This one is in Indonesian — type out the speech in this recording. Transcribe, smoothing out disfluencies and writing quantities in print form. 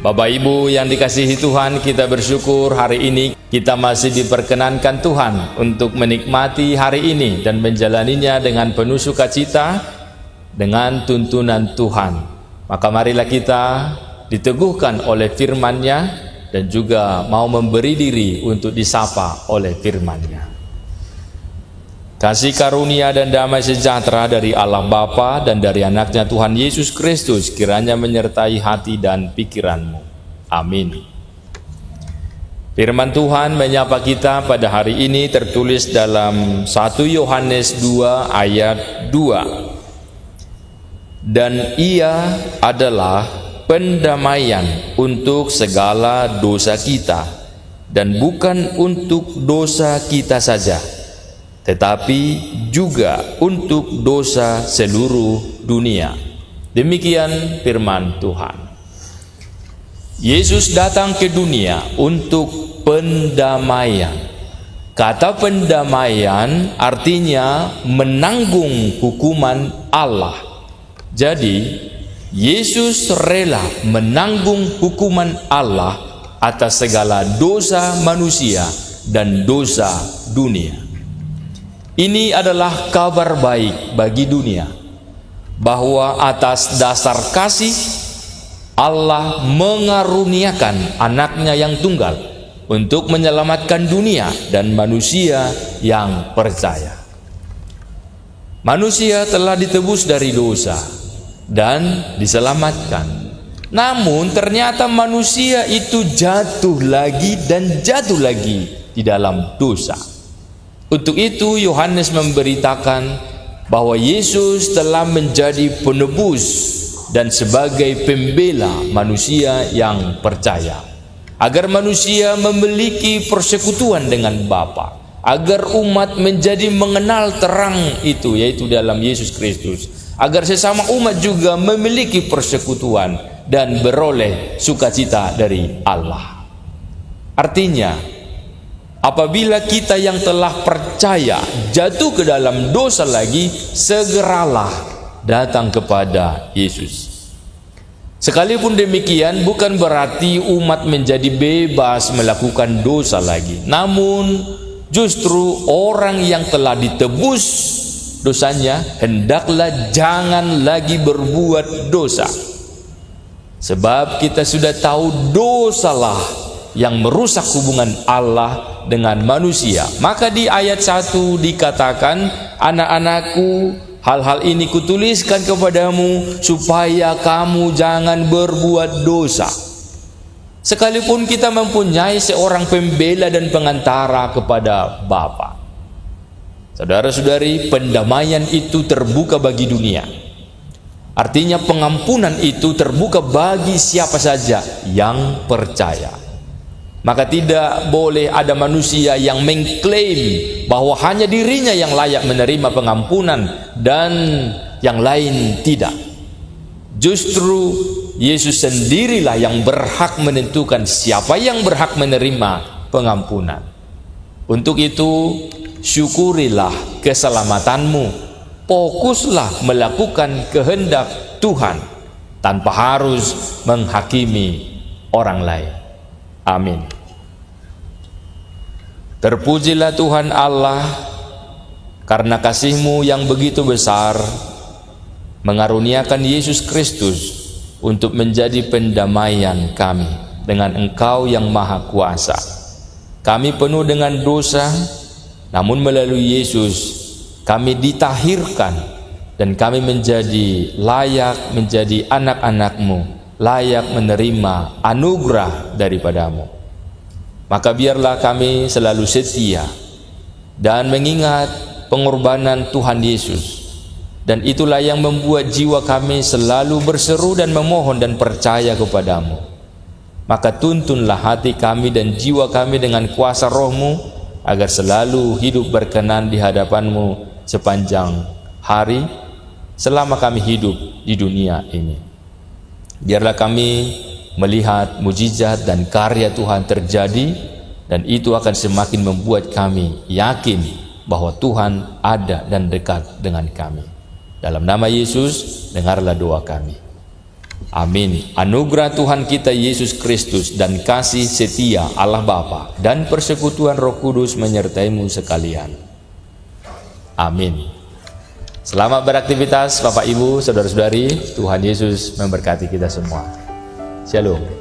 Bapak Ibu yang dikasihi Tuhan, kita bersyukur hari ini kita masih diperkenankan Tuhan untuk menikmati hari ini dan menjalaninya dengan penuh sukacita dengan tuntunan Tuhan. Maka marilah kita diteguhkan oleh firman-Nya dan juga mau memberi diri untuk disapa oleh firman-Nya. Kasih karunia dan damai sejahtera dari Allah Bapa dan dari anaknya Tuhan Yesus Kristus kiranya menyertai hati dan pikiranmu. Amin. Firman Tuhan menyapa kita pada hari ini tertulis dalam 1 Yohanes 2 ayat 2. Dan ia adalah pendamaian untuk segala dosa kita, dan bukan untuk dosa kita saja, tetapi juga untuk dosa seluruh dunia. Demikian firman Tuhan. Yesus datang ke dunia untuk pendamaian. Kata pendamaian artinya menanggung hukuman Allah. Jadi, Yesus rela menanggung hukuman Allah atas segala dosa manusia dan dosa dunia. Ini adalah kabar baik bagi dunia, bahwa atas dasar kasih Allah mengaruniakan anaknya yang tunggal untuk menyelamatkan dunia dan manusia yang percaya. Manusia telah ditebus dari dosa dan diselamatkan. Namun ternyata manusia itu jatuh lagi dan jatuh lagi di dalam dosa. Untuk itu Yohanes memberitakan bahwa Yesus telah menjadi penebus dan sebagai pembela manusia yang percaya, agar manusia memiliki persekutuan dengan Bapa, agar umat menjadi mengenal terang itu, yaitu dalam Yesus Kristus, agar sesama umat juga memiliki persekutuan dan beroleh sukacita dari Allah. Artinya, apabila kita yang telah percaya jatuh ke dalam dosa lagi, segeralah datang kepada Yesus. Sekalipun demikian, bukan berarti umat menjadi bebas melakukan dosa lagi. Namun, justru orang yang telah ditebus dosanya, hendaklah jangan lagi berbuat dosa. Sebab kita sudah tahu dosalah yang merusak hubungan Allah dengan manusia. Maka di ayat 1 dikatakan, anak-anakku, hal-hal ini kutuliskan kepadamu supaya kamu jangan berbuat dosa. Sekalipun kita mempunyai seorang pembela dan pengantara kepada Bapa. Saudara-saudari, pendamaian itu terbuka bagi dunia. Artinya pengampunan itu terbuka bagi siapa saja yang percaya. Maka tidak boleh ada manusia yang mengklaim bahwa hanya dirinya yang layak menerima pengampunan dan yang lain tidak. Justru Yesus sendirilah yang berhak menentukan siapa yang berhak menerima pengampunan. Untuk itu, syukurilah keselamatanmu, fokuslah melakukan kehendak Tuhan tanpa harus menghakimi orang lain. Amin. Terpujilah Tuhan Allah, karena kasih-Mu yang begitu besar mengaruniakan Yesus Kristus untuk menjadi pendamaian kami dengan Engkau yang Maha Kuasa. Kami penuh dengan dosa, namun melalui Yesus kami ditahirkan dan kami menjadi layak menjadi anak-anak-Mu, layak menerima anugerah daripadamu. Maka biarlah kami selalu setia dan mengingat pengorbanan Tuhan Yesus, dan itulah yang membuat jiwa kami selalu berseru dan memohon dan percaya kepadamu. Maka tuntunlah hati kami dan jiwa kami dengan kuasa Roh-Mu, agar selalu hidup berkenan di hadapan-Mu sepanjang hari selama kami hidup di dunia ini. Biarlah kami melihat mujizat dan karya Tuhan terjadi, dan itu akan semakin membuat kami yakin bahwa Tuhan ada dan dekat dengan kami. Dalam nama Yesus, dengarlah doa kami. Amin. Anugerah Tuhan kita Yesus Kristus dan kasih setia Allah Bapa dan persekutuan Roh Kudus menyertaimu sekalian. Amin. Selamat beraktivitas Bapak Ibu, Saudara-saudari. Tuhan Yesus memberkati kita semua. Shalom.